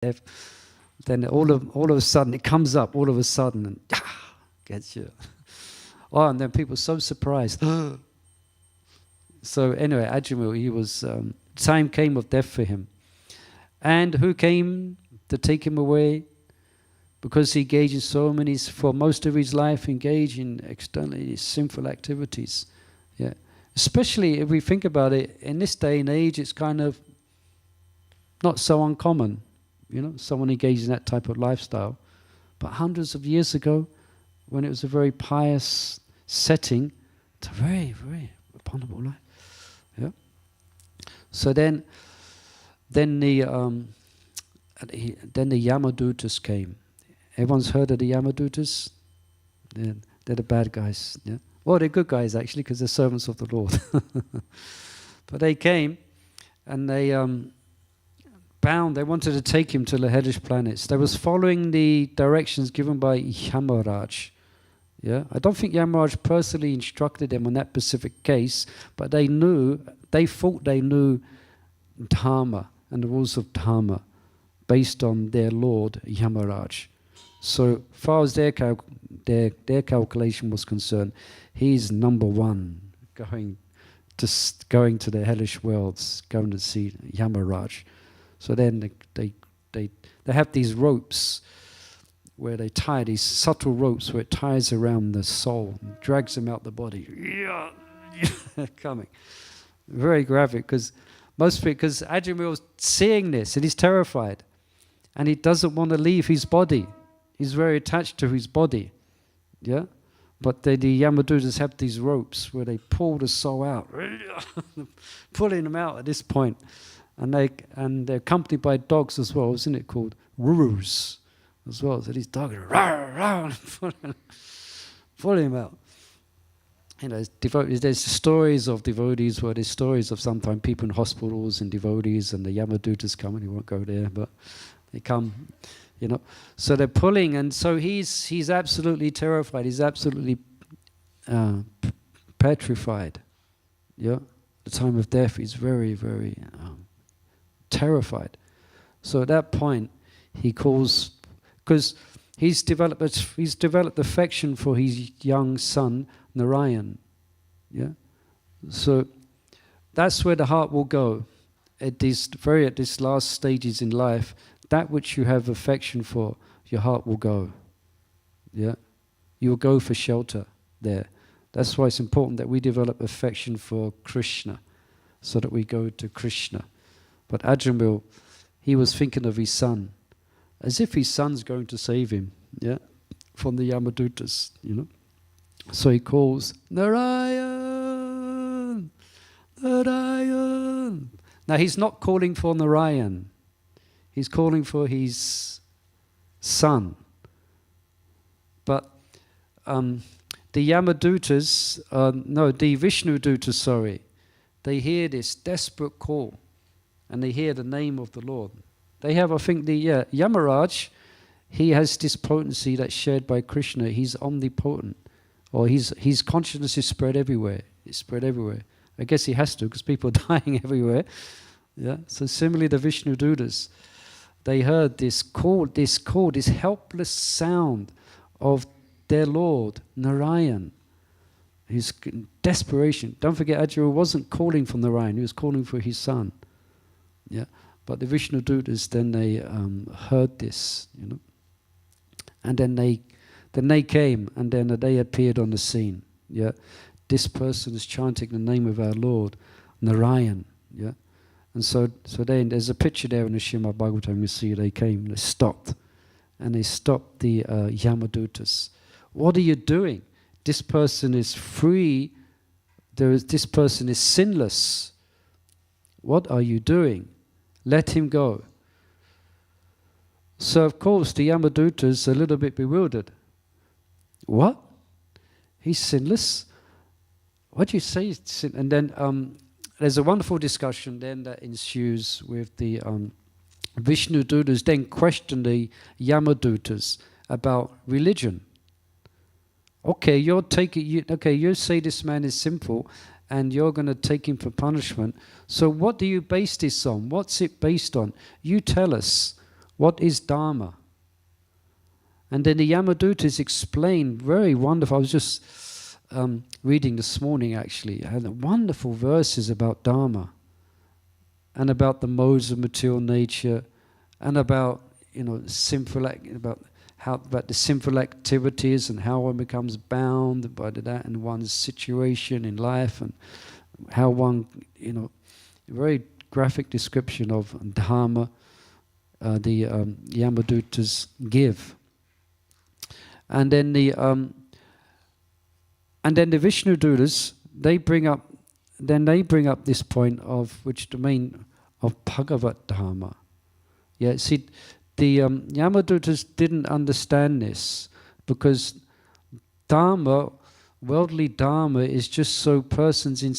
then all of a sudden it comes up all of a sudden and gets you. Oh, and then people are so surprised. So anyway, Ajamil, he was time came of death for him. And who came to take him away? Because he engaged in so many, for most of his life, engaged in externally sinful activities. Yeah, especially if we think about it, in this day and age, it's kind of not so uncommon, someone engaged in that type of lifestyle. But hundreds of years ago, when it was a very pious setting, it's a very, very abominable life. Yeah. So then the Yamadutas came. Everyone's heard of the Yamadutas? They're the bad guys. Yeah. Well, they're good guys actually, because they're servants of the Lord. But they came, and they they wanted to take him to the hellish planets. They was following the directions given by Yamaraj. Yeah, I don't think Yamaraj personally instructed them on that specific case, but they thought they knew Dharma and the rules of Dharma based on their Lord Yamaraj. So far as their calculation was concerned, he's number one, going to the hellish worlds, going to see Yamaraj. So then they have these ropes where they tie these subtle ropes where it ties around the soul and drags them out the body. Coming. Very graphic, because Ajamil's seeing this and he's terrified. And he doesn't want to leave his body. He's very attached to his body. Yeah? But the Yamadutas have these ropes where they pull the soul out. Pulling them out at this point. And they're accompanied by dogs as well, isn't it called? Rurus as well. So these dogs are pulling him out. There's stories of devotees where there's stories of sometimes people in hospitals and devotees, and the Yamadutas come, and he won't go there, but they come, So they're pulling, and so he's absolutely terrified. He's absolutely petrified. Yeah, the time of death, he's very, very terrified. So at that point, he calls, because he's developed affection for his young son Narayan. Yeah, so that's where the heart will go at this last stages in life. That which you have affection for, your heart will go. Yeah, you will go for shelter there. That's why it's important that we develop affection for Krishna, so that we go to Krishna. But Ajamil, he was thinking of his son, as if his son's going to save him. Yeah, from the Yamadutas. So he calls, Narayan, Narayan. Now he's not calling for Narayan. He's calling for his son. But the Yamadutas, the Vishnudutas, they hear this desperate call, and they hear the name of the Lord. They have, I think, Yamaraj, he has this potency that's shared by Krishna. He's omnipotent. Or his consciousness is spread everywhere. It's spread everywhere. I guess he has to, because people are dying everywhere. Yeah. So similarly, the Vishnudutas, they heard this helpless sound of their Lord Narayan. His desperation. Don't forget, Ajamil wasn't calling for Narayan; he was calling for his son. Yeah. But the Vishnudutas, then they heard this, and then they came, and then they appeared on the scene. Yeah, this person is chanting the name of our Lord, Narayan. Yeah, and so then there's a picture there in the Srimad Bhagavatam. You see, they came, they stopped the Yamadutas. What are you doing? This person is free. This person is sinless. What are you doing? Let him go. So of course the Yamadutas are a little bit bewildered. What? He's sinless? What do you say? And then there's a wonderful discussion then that ensues with the Vishnudutas then question the Yamadutas about religion. Okay, you say this man is sinful, and you're going to take him for punishment. So what do you base this on? What's it based on? You tell us. What is Dharma? And then the Yamadutas explained very wonderful. I was just reading this morning actually, had wonderful verses about Dharma and about the modes of material nature and about about the sinful activities and how one becomes bound by that and one's situation in life, and how one, very graphic description of Dharma the Yamadutas give. And then the Vishnudutas, they bring up this point of which domain of Bhagavat Dharma. Yeah, see, the Yamadutas didn't understand this because Dharma, worldly Dharma, is just so persons in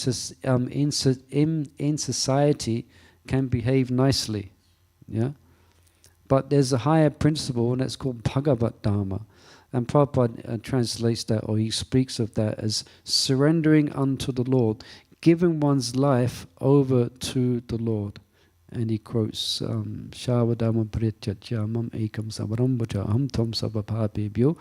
society can behave nicely. Yeah, but there's a higher principle, and it's called Bhagavat Dharma. And Prabhupada translates that, or he speaks of that as surrendering unto the Lord, giving one's life over to the Lord. And he quotes Shavadama Prityacha Mam Ekam Savarambacha Aham Tom Savapabhebhyo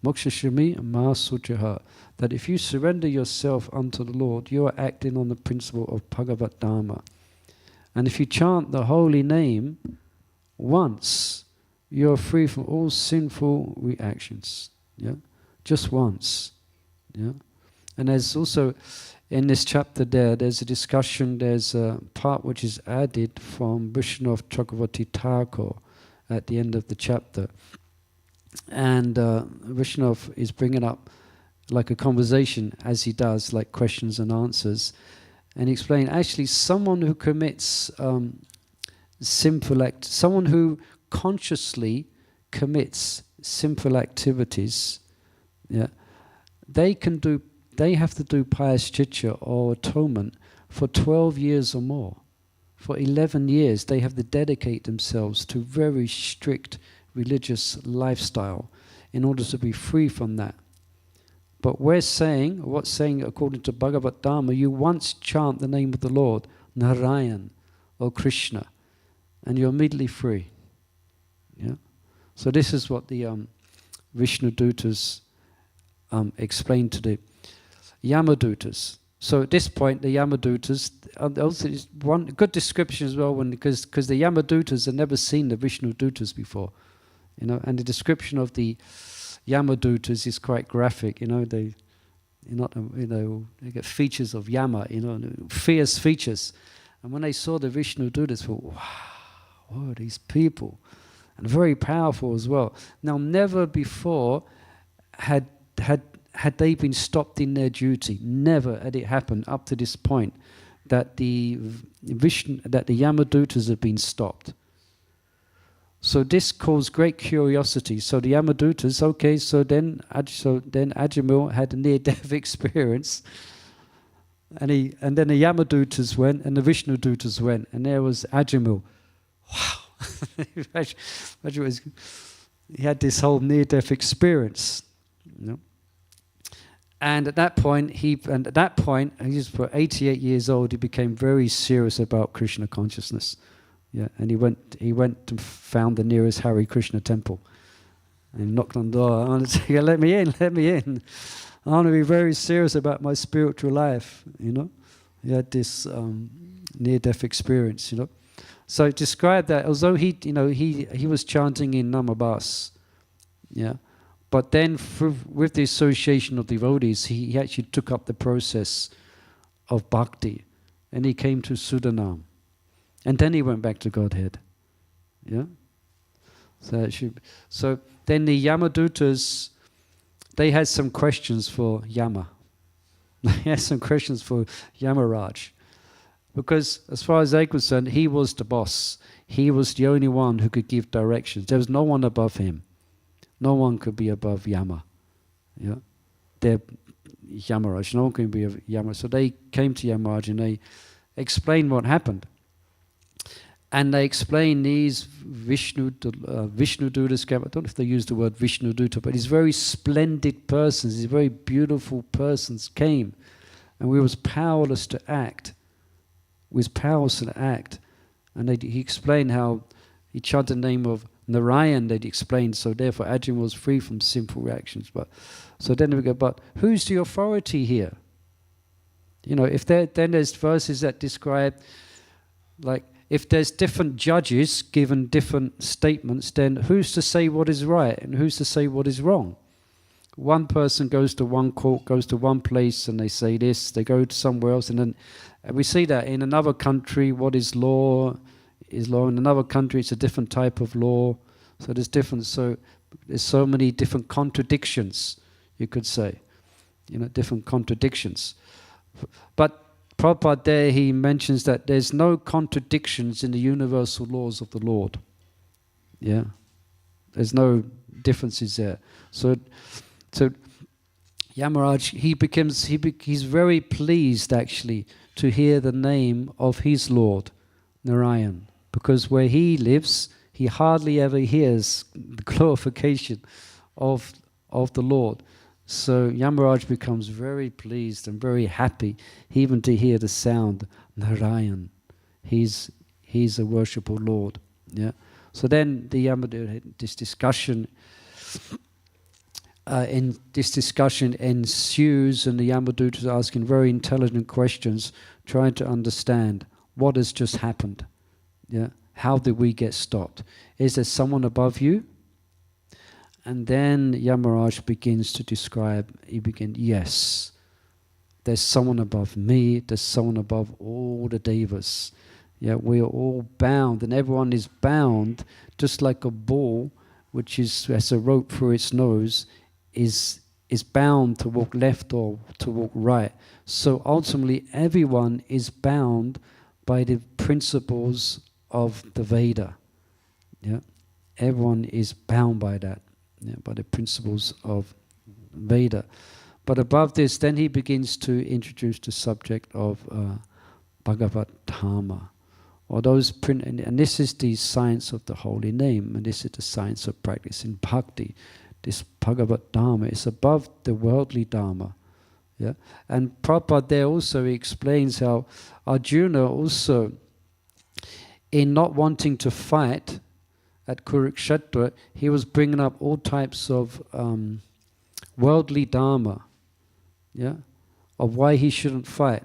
Mokshashami Masuchaha. That if you surrender yourself unto the Lord, you are acting on the principle of Bhagavat Dharma. And if you chant the holy name once, you're free from all sinful reactions. Yeah, just once. Yeah, and there's also in this chapter there's a discussion. There's a part which is added from Vishnu Chakravarti Thakur at the end of the chapter, and Vishnu is bringing up like a conversation as he does, like questions and answers, and explain actually someone who commits sinful act, someone who consciously commits sinful activities, yeah, they have to do prayaschitta or atonement for 12 years or more. For 11 years they have to dedicate themselves to very strict religious lifestyle in order to be free from that. But what's saying according to Bhagavat Dharma, you once chant the name of the Lord, Narayan or Krishna, and you're immediately free. Yeah, so this is what the Vishnudutas explained to the Yamadutas. So at this point, the Yamadutas also is one good description as well, because the Yamadutas have never seen the Vishnudutas before, and the description of the Yamadutas is quite graphic. They get features of Yama, fierce features, and when they saw the Vishnudutas, they thought, wow, what are these people? And very powerful as well. Now, never before had they been stopped in their duty. Never had it happened up to this point that the Yamadutas have been stopped. So this caused great curiosity. So the Yamadutas, okay, so then Ajamil had a near-death experience, and then the Yamadutas went, and the Vishnudutas went, and there was Ajamil. Wow. He had this whole near-death experience, and at that point he was for 88 years old. He became very serious about Krishna consciousness, and he went to found the nearest Hare Krishna temple, and he knocked on the door. I want to say, let me in. I want to be very serious about my spiritual life. He had this near-death experience. So describe that, although he was chanting in Namabas, but then with the association of devotees, he actually took up the process of bhakti, and he came to Sudanam, and then he went back to Godhead. Yeah. So then the Yamadutas, they had some questions for Yama. They had some questions for Yamaraj. Because as far as they're concerned, he was the boss. He was the only one who could give directions. There was no one above him. No one could be above Yama. Yeah, they're Yamaraj. No one can be above Yama. So they came to Yamaraj and they explained what happened. And they explained these Vishnudutas came. I don't know if they used the word Vishnuduta, but these very splendid persons, these very beautiful persons came, and we was powerless to act. And he explained how he chanted the name of Narayan, they'd explained, so therefore Arjuna was free from sinful reactions. But so then we go, but who's the authority here? You know, if then there's verses that describe, like, if there's different judges given different statements, then who's to say what is right and who's to say what is wrong? One person goes to one court, goes to one place, and they say this, they go to somewhere else, and then we see that in another country, what is law is law. In another country, it's a different type of law. So there's so many different contradictions, you could say. You know, different contradictions. But Prabhupada there, he mentions that there's no contradictions in the universal laws of the Lord. Yeah, there's no differences there. So Yamaraj, he's very pleased actually to hear the name of his Lord, Narayan, because where he lives, he hardly ever hears the glorification of the Lord. So Yamaraj becomes very pleased and very happy even to hear the sound Narayan. He's a worshipful Lord. Yeah. So then this discussion ensues, and the Yamaduta is asking very intelligent questions, trying to understand what has just happened. Yeah. How did we get stopped? Is there someone above you? And then Yamaraj begins to describe, yes, there's someone above me, there's someone above all the devas. Yeah, we are all bound, and everyone is bound, just like a ball, which has a rope through its nose, is bound to walk left or to walk right. So ultimately, everyone is bound by the principles of the Veda. Yeah, everyone is bound by that. Yeah, by the principles of Veda. But above this, then he begins to introduce the subject of Bhagavad Dhamma, or those and this is the science of the holy name, and this is the science of practice in bhakti. This Bhagavad Dhamma is above the worldly Dhamma. Yeah, and Prabhupada there also explains how Arjuna also, in not wanting to fight at Kurukshetra, he was bringing up all types of worldly dharma, yeah, of why he shouldn't fight.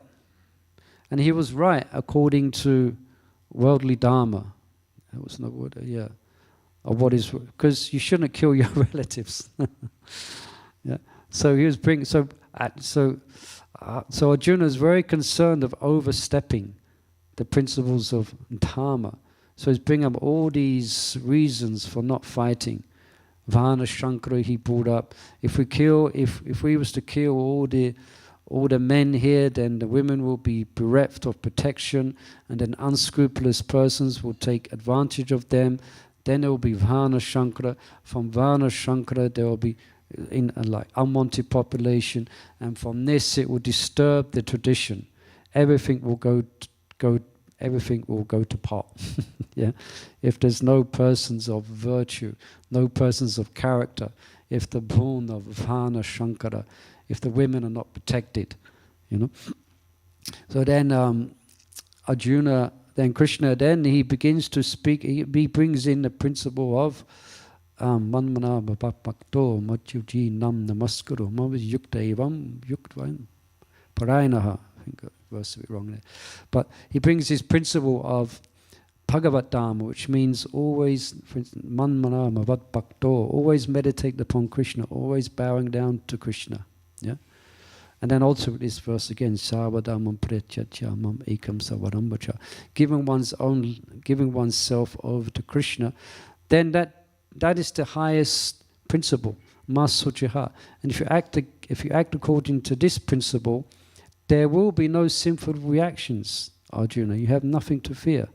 And he was right according to worldly dharma. That was no word, yeah. Of what is, because you shouldn't kill your relatives. Yeah. So he was bringing, so Arjuna is very concerned of overstepping the principles of dharma. So he's bringing up all these reasons for not fighting. Vana Shankara he brought up. If we was to kill all the men here, then the women will be bereft of protection, and then unscrupulous persons will take advantage of them. Then there will be Vana Shankara. From Vana Shankara there will be in like unwanted population, and from this it will disturb the tradition. Everything will go to pot. Yeah, if there's no persons of virtue, no persons of character, if the born of Vana Shankara, if the women are not protected, you know. So then Arjuna, then Krishna, then he begins to speak. He brings in the principle of manmana bhakto matyuji nam namaskuru mavis yukta evam yuktvan parayanaha. I think I verse a bit wrong there. But he brings his principle of Bhagavad Dhamma, which means always, for instance, manmana bhavat bhakto, always meditate upon Krishna, always bowing down to Krishna. Yeah. And then also this verse again, Savadamam Pretyatya Mam Ekam Savarambacha, giving oneself over to Krishna, then that is the highest principle, Masuchiha. And if you act according to this principle, there will be no sinful reactions, Arjuna. You have nothing to fear.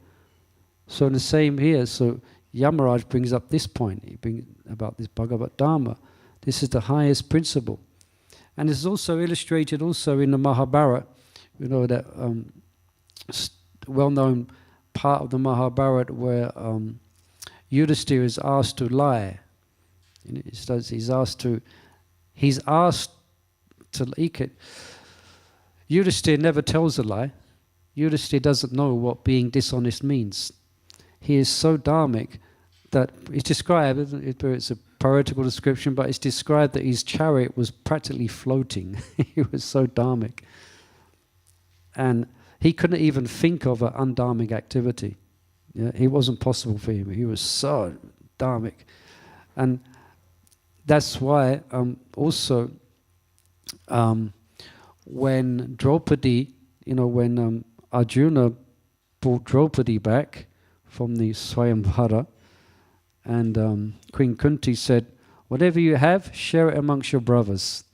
So the same here. So Yamaraj brings up this point. He brings about this Bhagavad Dhamma. This is the highest principle. And it's also illustrated also in the Mahabharata. You know that well-known part of the Mahabharata where Yudhisthira is asked to lie. He's asked to. Yudhisthira never tells a lie. Yudhisthira doesn't know what being dishonest means. He is so dharmic that it's described, it's a poetical description, but it's described that his chariot was practically floating. He was so dharmic. And he couldn't even think of an undharmic activity. Yeah, it wasn't possible for him. He was so dharmic. And that's why also when Draupadi, when Arjuna brought Draupadi back from the Swayamvara, and Queen Kunti said, whatever you have, share it amongst your brothers.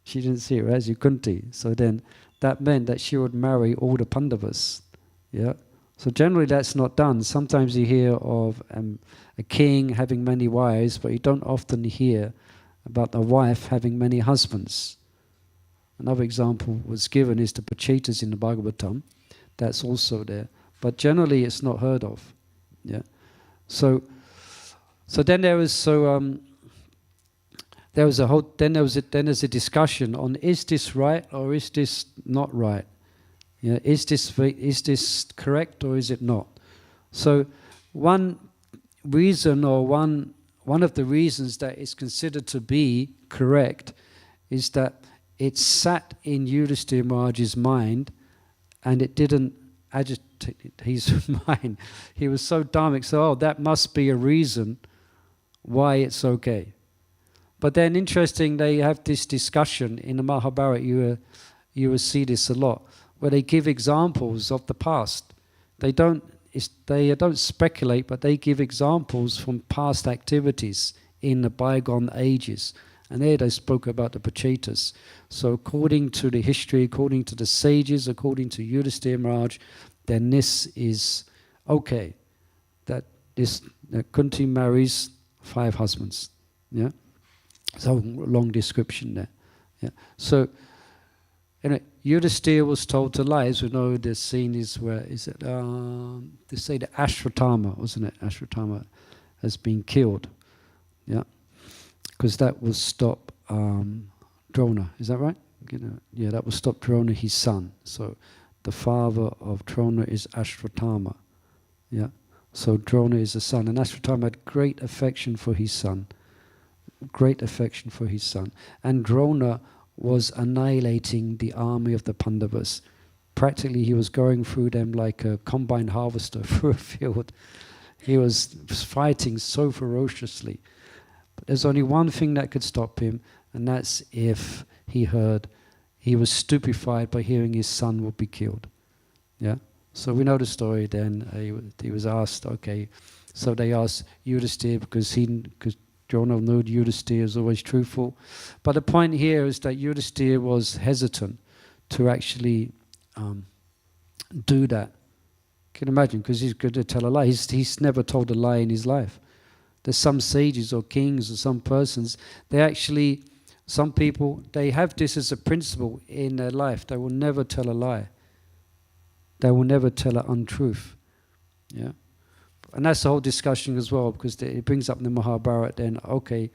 She didn't see it as Kunti. So then that meant that she would marry all the Pandavas. Yeah. So generally that's not done. Sometimes you hear of a king having many wives, but you don't often hear about a wife having many husbands. Another example was given is the Pachetas in the Bhagavatam. That's also there. But generally it's not heard of. Yeah. So then there's a discussion on, is this right or is this not right? Yeah, is this correct or is it not? So one reason, or one of the reasons that it's considered to be correct, is that it sat in Yudhishthira Maharaj's mind and it didn't agitate his mind. He was so dharmic, so that must be a reason why it's okay. But then interesting, they have this discussion in the Mahabharata, you will see this a lot, where they give examples of the past. They don't speculate, but they give examples from past activities in the bygone ages. And there they spoke about the Pachetas. So according to the history, according to the sages, according to Yudhishthira Maharaj, then this is okay. That Kunti marries 5 husbands. Yeah. So long description there. Yeah. So Yudhishthira was told to lie. As we know, the scene is where they say the Ashwatthama, wasn't it? Ashwatthama has been killed. Yeah. Because that will stop Drona. Is that right? Yeah, that will stop Drona, his son. So the father of Drona is Ashwatthama. Yeah. So Drona is the son, and Ashwatthama had great affection for his son. Great affection for his son. And Drona was annihilating the army of the Pandavas. Practically he was going through them like a combine harvester through a field. He was fighting so ferociously. But there's only one thing that could stop him, and that's if he was stupefied by hearing his son would be killed. Yeah. So we know the story then. He was asked, okay, so they asked Yudhishthira because Drona knew Yudhishthira is always truthful. But the point here is that Yudhishthira was hesitant to actually do that. Can you imagine? Because he's good to tell a lie. He's never told a lie in his life. There's some sages or kings or some persons, some people, they have this as a principle in their life. They will never tell a lie. They will never tell an untruth. Yeah. And that's the whole discussion as well, because it brings up in the Mahabharata then, okay,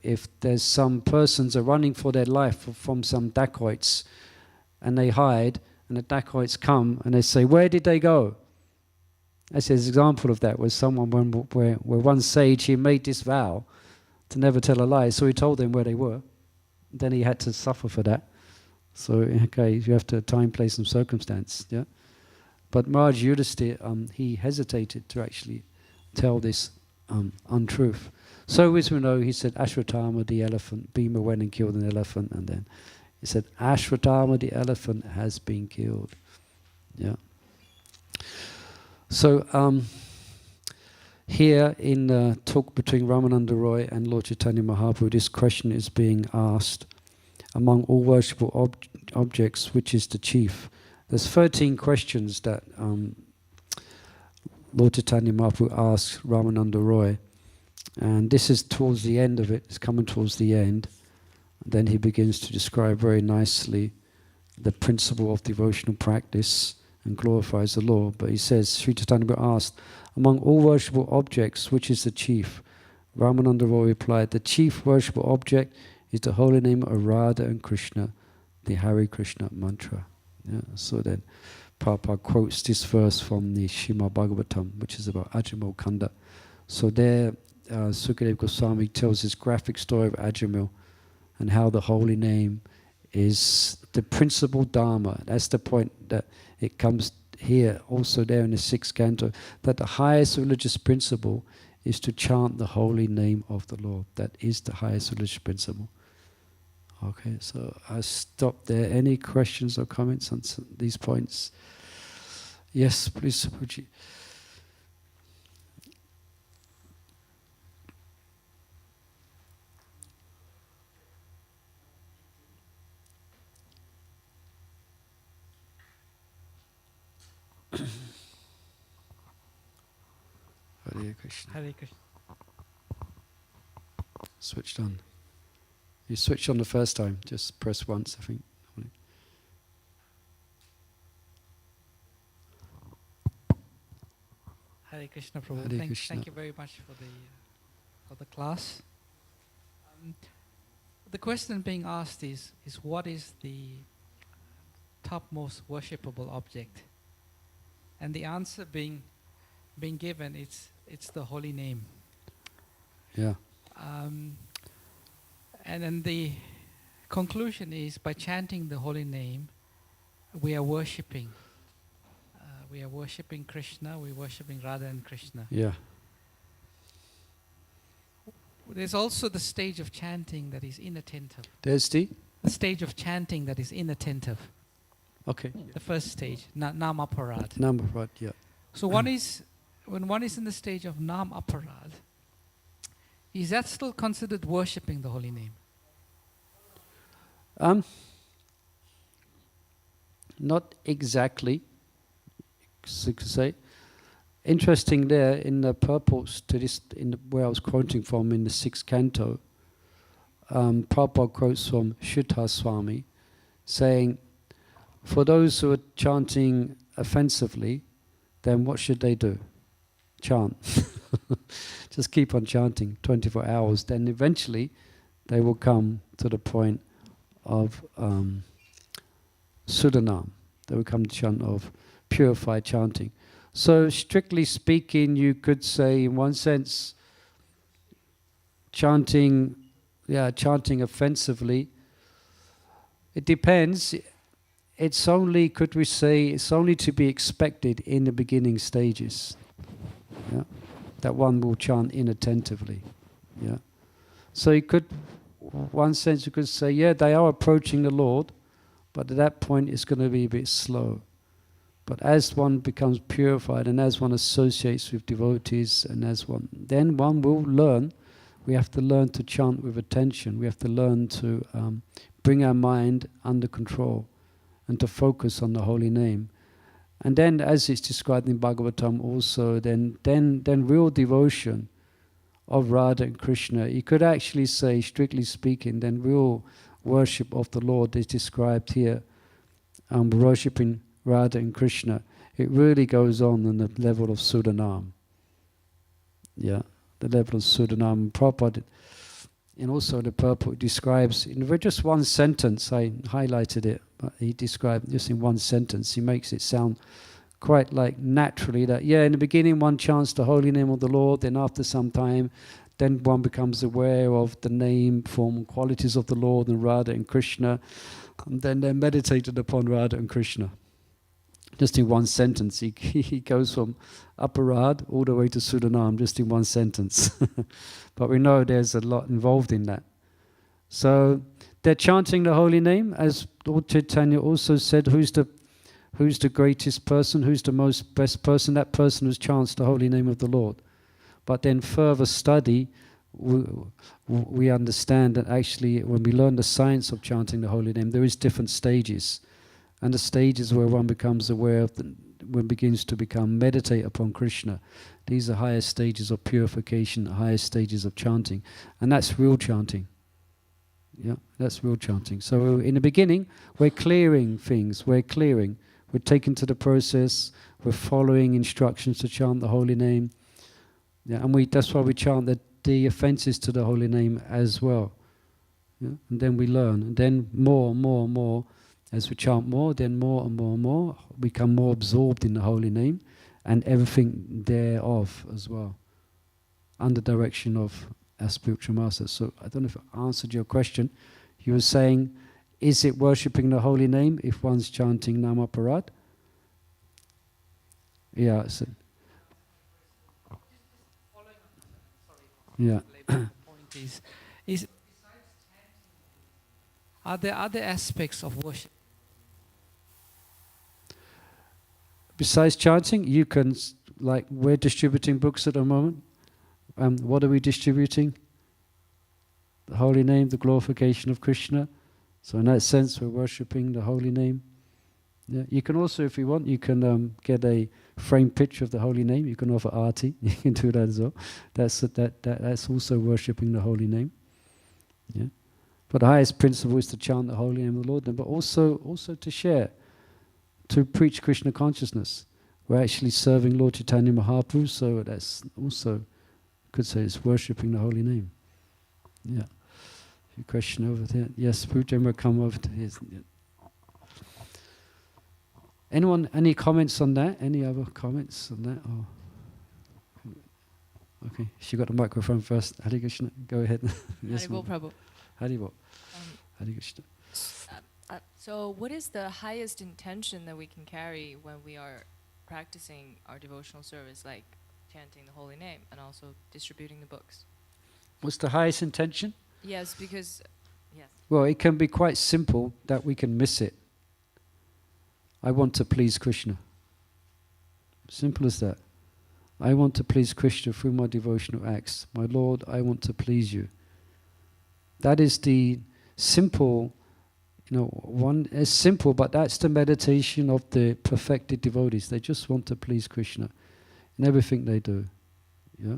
if there's some persons are running for their life from some dacoits, and they hide, and the dacoits come, and they say, where did they go? That's an example of that, where one sage, he made this vow to never tell a lie, so he told them where they were. Then he had to suffer for that. So, okay, you have to time, place, and circumstance, yeah? But Maharaj Yudhishthira, he hesitated to actually tell this untruth. So as we know, he said, Ashwatthama the elephant, Bhima went and killed an elephant, and then he said, Ashwatthama the elephant has been killed. Yeah. So here in the talk between Ramananda Roy and Lord Chaitanya Mahaprabhu, this question is being asked, among all worshipable objects, which is the chief? There's 13 questions that Lord Chaitanya Mahaprabhu asks Ramananda Roy, and this is towards the end of it. It's coming towards the end. And then he begins to describe very nicely the principle of devotional practice and glorifies the Lord. But he says, Sri Chaitanya Mahaprabhu asked, among all worshipable objects, which is the chief? Ramananda Roy replied, the chief worshipable object is the holy name of Radha and Krishna, the Hare Krishna mantra. Yeah, so then Prabhupada quotes this verse from the Srimad Bhagavatam, which is about Ajamokanda, So there, Sukadeva Goswami tells this graphic story of Ajamil and how the holy name is the principal dharma. That's the point that it comes here, also there in the 6th canto, that the highest religious principle is to chant the holy name of the Lord. That is the highest religious principle. Okay, so I stop there. Any questions or comments on these points? Yes, please, Subhuji. Hare Krishna. Hare Krishna. Switched on. You switched on the first time. Just press once, I think. Hare Krishna, Prabhu. Hare Krishna. Thank you very much for the class. The question being asked is what is the topmost worshipable object? And the answer being given, it's the holy name. Yeah. And then the conclusion is, by chanting the holy name, we are worshipping. We are worshipping Krishna, we are worshipping Radha and Krishna. Yeah. There's also the stage of chanting that is inattentive. There's the Stage of chanting that is inattentive. Okay. The first stage, namaparad. Number right, yeah. So when one is in the stage of namaparad, is that still considered worshipping the holy name? Not exactly, so to say. Interesting there in the purports to this, where I was quoting from in the 6th canto, Prabhupada quotes from Shuddha Swami saying, for those who are chanting offensively, then what should they do? Chant. Just keep on chanting 24 hours. Then eventually they will come to the point of Sudanam. They will come to chant of purified chanting. So strictly speaking, you could say in one sense, chanting offensively, it depends. It's only, could we say, it's only to be expected in the beginning stages. Yeah? That one will chant inattentively. Yeah. So you could, one sense you could say, yeah, they are approaching the Lord, but at that point it's going to be a bit slow. But as one becomes purified and as one associates with devotees and then one will learn. We have to learn to chant with attention. We have to learn to bring our mind under control and to focus on the holy name. And then, as it's described in Bhagavatam also, then real devotion of Radha and Krishna, you could actually say, strictly speaking, then real worship of the Lord is described here, worshipping Radha and Krishna. It really goes on the level of Sudanam. Yeah, the level of Sudanam. Prabhupada, and also the purport describes, in just one sentence, I highlighted it, but he described just in one sentence, he makes it sound quite like naturally that, yeah, in the beginning one chants the holy name of the Lord, then after some time, then one becomes aware of the name, form, qualities of the Lord and Radha and Krishna, and then they're meditated upon Radha and Krishna. Just in one sentence, he goes from Aparad all the way to Sudanam, just in one sentence. But we know there's a lot involved in that. So they're chanting the holy name, as Lord Chaitanya also said, who's the greatest person, who's the most best person? That person who chants the holy name of the Lord. But then further study, we understand that actually when we learn the science of chanting the holy name, there is different stages. And the stages where one becomes aware of, one begins to meditate upon Krishna. These are higher stages of purification, higher stages of chanting. And that's real chanting. Yeah, that's real chanting. So in the beginning, we're clearing things. We're taken to the process. We're following instructions to chant the holy name. Yeah, and that's why we chant the offenses to the holy name as well. Yeah? And then we learn. And then more. As we chant more, then more and more, become more absorbed in the holy name and everything thereof as well. under direction of our spiritual master. So I don't know if I answered your question. You were saying, is it worshipping the holy name if one's chanting Namaparad? Yeah. So, yeah. Point is are there other aspects of worship? Besides chanting, you can, like, we're distributing books at the moment. What are we distributing? The holy name, the glorification of Krishna. So in that sense, we're worshipping the holy name. Yeah. You can also, if you want, you can get a framed picture of the holy name. You can offer arti. You can do that as well. That's also worshipping the holy name. Yeah. But the highest principle is to chant the holy name of the Lord, but also to share, to preach Krishna consciousness. We're actually serving Lord Chaitanya Mahaprabhu, so that's also, you could say, it's worshipping the holy name. Yeah. Your question over there. Yes, Pujamra, come over to his. Yeah. Anyone, any comments on that? Any other comments on that? Oh. Okay, she got the microphone first. Hare Krishna, go ahead. Yes, Haribol Prabhu. Haribol. Hare Krishna. So what is the highest intention that we can carry when we are practicing our devotional service, like chanting the holy name and also distributing the books? What's the highest intention? Yes, because, yes. Well, it can be quite simple that we can miss it. I want to please Krishna. Simple as that. I want to please Krishna through my devotional acts. My Lord, I want to please you. That is the simple, one is simple, but that's the meditation of the perfected devotees. They just want to please Krishna in everything they do. Yeah.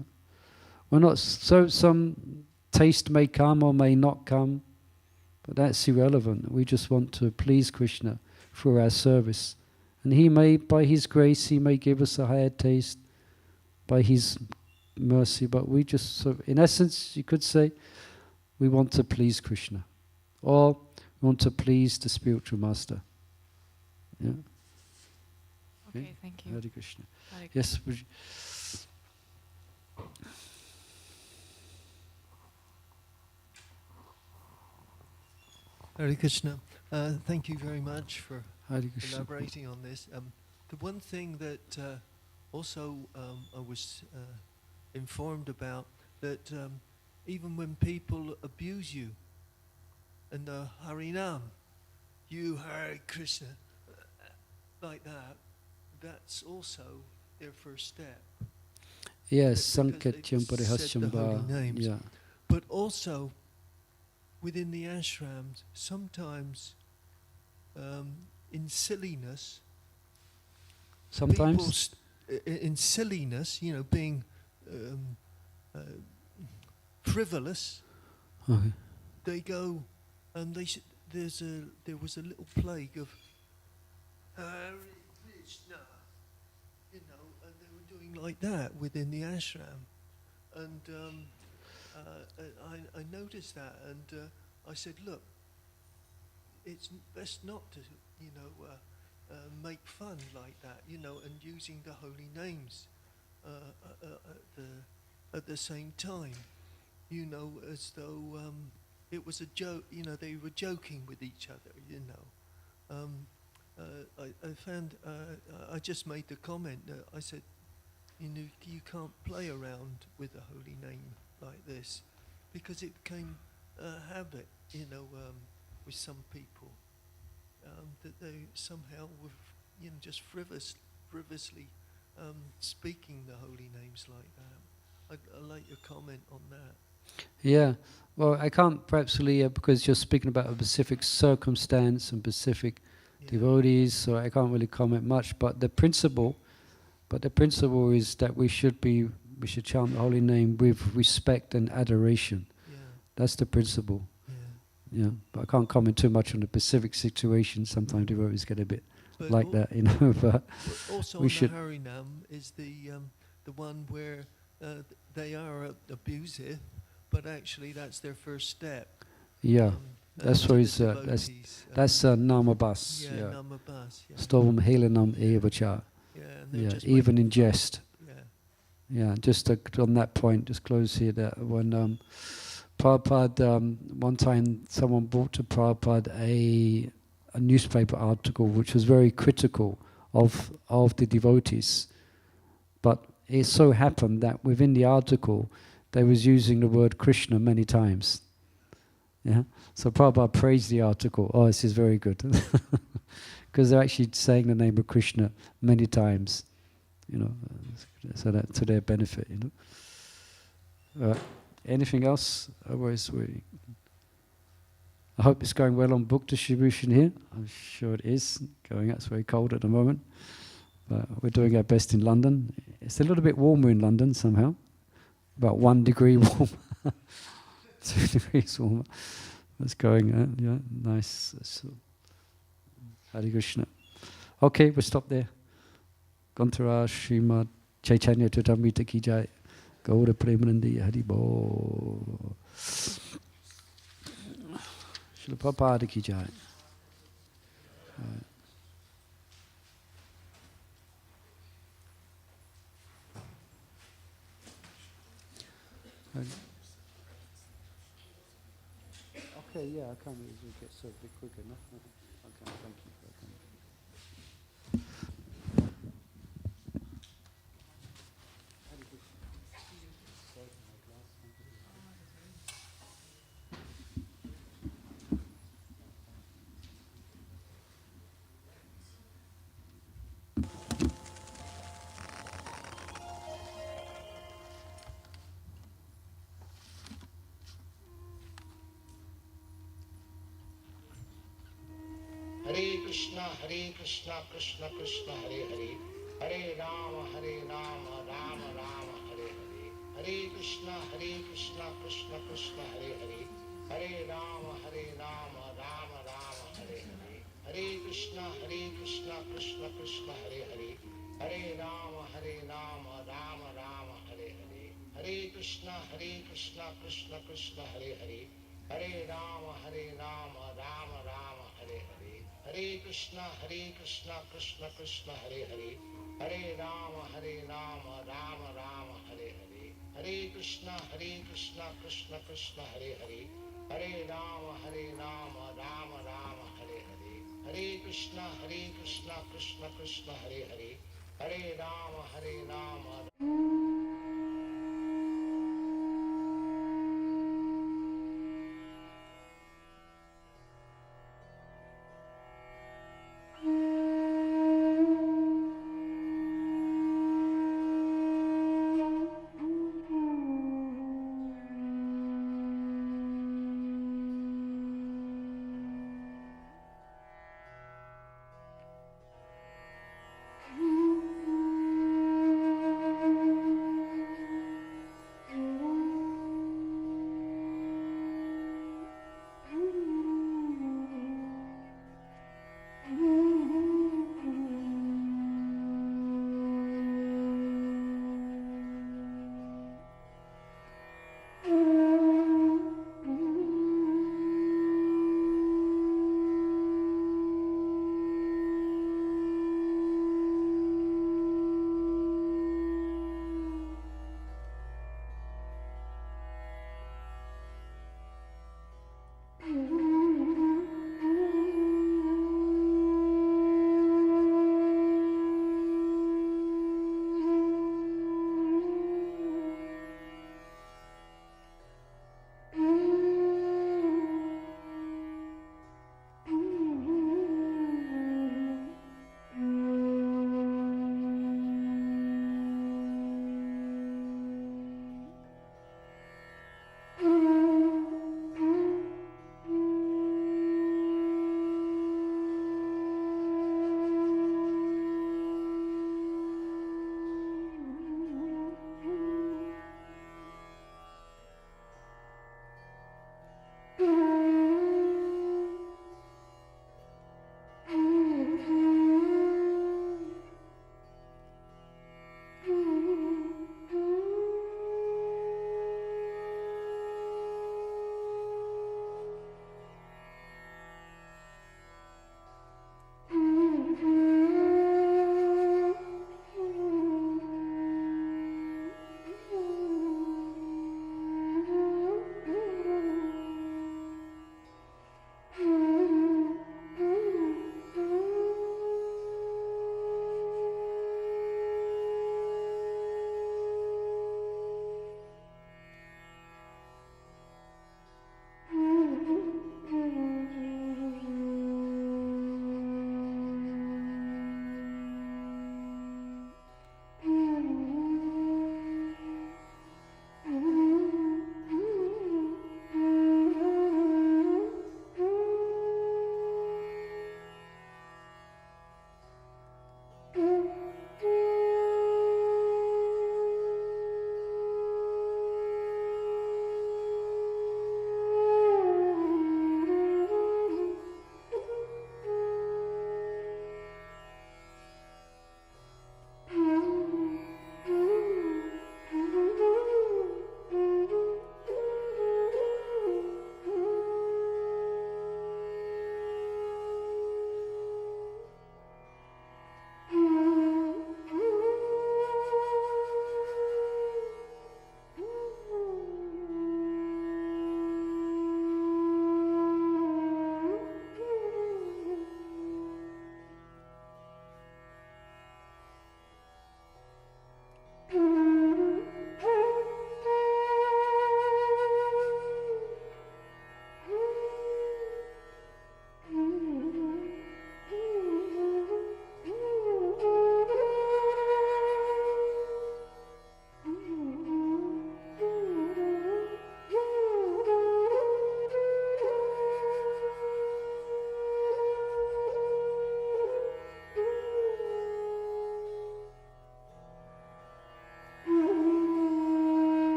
We're not, so some taste may come or may not come, but that's irrelevant. We just want to please Krishna through our service. And He may, by His grace, He may give us a higher taste by His mercy, but we just, so in essence, you could say, we want to please Krishna. Or we want to please the spiritual master. Yeah. Okay, thank you. Hare Krishna. Hare Yes. Hare Krishna. Thank you very much for Hare Krishna. elaborating on this. The one thing that also I was informed about, that even when people abuse you in the Harinam, you Hare Krishna, like that, that's also their first step. Yes, Because they've Sankatyam said the holy Parihashyamba. names. Yeah. But also, within the ashrams, sometimes in silliness, Sometimes. in silliness, being frivolous, Okay. they go and there was a little plague of Hare Krishna, and they were doing like that within the ashram, and I noticed that, and I said, look, it's best not to make fun like that, and using the holy names at the same time, as though it was a joke, they were joking with each other, I found, I just made the comment that I said, you can't play around with the holy name like this, because it became a habit, with some people, that they somehow were, just frivolously speaking the holy names like that. I'd like your comment on that. Yeah. Well, I can't perhaps really, because you're speaking about a specific circumstance and specific devotees, so I can't really comment much. But the principle is that we should chant the holy name with respect and adoration. Yeah. That's the principle. Yeah. Yeah. But I can't comment too much on the specific situation. Sometimes devotees get a bit But like that, But But also we on should. the Harinam is the one where they are abusive, but actually that's their first step. Yeah. That's to where the it's devotees, that's namabas. yeah, Yeah. namabas, yeah. Stovam helanam evacha. Yeah, and they're Yeah. just Even making in fun. jest. Yeah, Yeah, just on that point, just close here that when Prabhupada, one time someone brought to Prabhupada a newspaper article which was very critical of the devotees, but it so happened that within the article they was using the word Krishna many times. Yeah, so Prabhupada praised the article. Oh, this is very good, because they're actually saying the name of Krishna many times. So that to their benefit. Anything else? Otherwise, I hope it's going well on book distribution here. I'm sure it is going. It's very cold at the moment, but we're doing our best in London. It's a little bit warmer in London somehow, about 1 degree warmer, 2 degrees warmer. It's going. Nice. Hare Krishna. Okay, we'll stop there. Gantara Srimad Chaitanya Charitamrita ki jai. Gaura Premanandi Haribo. Srila Prabhupada ki jai. Okay, yeah, I can't usually get served a bit quicker, no? Okay, thank you for coming. Hare Krishna, Krishna Krishna, Hare Hare, Hare Rama, Rama Rama, Hare Hare. Hare Krishna, Krishna Krishna, Hare Hare, Hare Rama, Rama Rama, Hare Hare. Hare Krishna, Krishna Krishna, Hare Hare, Hare Rama, Rama Rama, Hare Hare. Hare Krishna, Krishna Hare Hare, Hare Rama, Rama Rama, Hare Hare. Hare Krishna, Krishna Hare Hare, Hare Rama, Rama Rama, Hare Hare. Hare Krishna, Krishna Hare Hare, Hare Rama, Rama Rama, Hare Hare. Hare Krishna, Krishna Hare Hare, Hare Rama, Rama.